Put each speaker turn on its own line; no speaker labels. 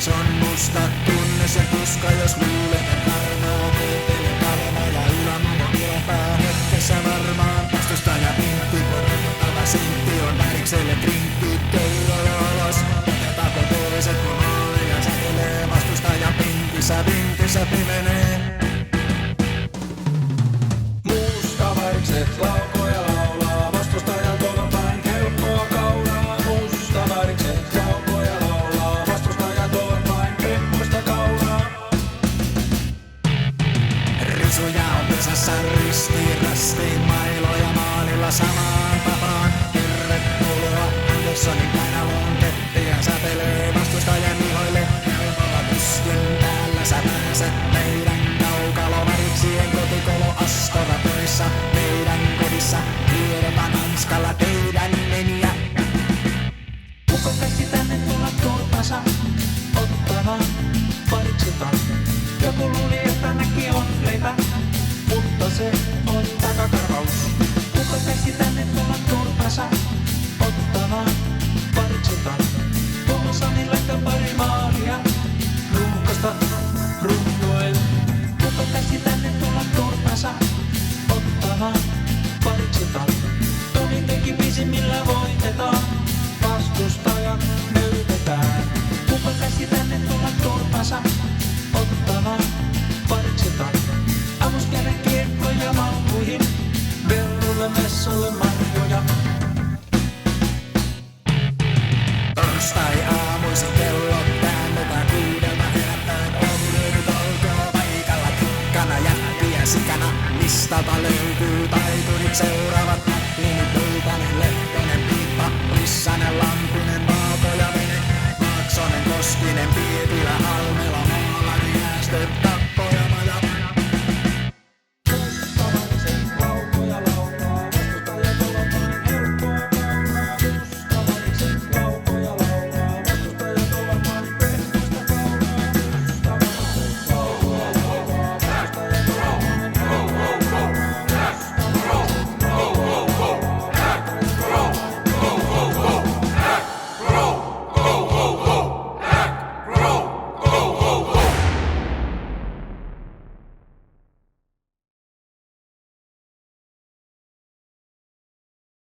on musta, tunne sen tuska, jos luulen, että varmaa. Teille karma ja ylämummo kilpaa hetkessä varmaan. Vastustaja pintti, kun rokottava sintti on värikselle drinkki. Kello alas, otetaanko toiset kun maaleja sätelee. Vastustaja pintissä pimenee.
Musta värikset laukoja laulaa, vastustajalta on vain helppoa kauraa. Musta värikset laukoja laulaa, vastustajalta on vain pehmoista kauraa.
Risuja on pesässä ristiin mailoja maalilla samaan tapaan. Tervetuloa Anderssonin kainaloon, keppiä sätelee vastustajan ihoille. Helpolla pystin päällä sä pääset meidän kaukaloväriksien kotikolo Astora töissä. Meidän kodissa kierretään hanskalla teidän meniä.
Kuka käsi tänne tulla turpansa ottamaan pariksetaan? Joku luuli, että näki on leipä, mutta se on takakarvaus. Kuka käsi tänne tulla turpansa ottamaan pariksetaan? Tuolla Sani laittaa pari maalia ruuhkasta runnoen. Kuka käsi tänne tulla turpansa ottamaan pariksetaan? Toni teki biisin millä voitetaan, vastustajat nöytetään. Kuka käsi tänne tulla turpansa ottamaan pariksetaan? Amos käydä kiekkoja maukuihin, vellulle messulle marjoja.
Torstai aamuisin kellot käännetään 6 herättäen. Nyt olkoon paikalla tikkana jättiä sikana. Listalta löytyy taiturit seuraavat. Näppini, Pöytänen, Lehtonen, Piippa, Rissanen, Lampinen, Vaato ja Vene, Maaksonen, Koskinen, Pietilä, Halme.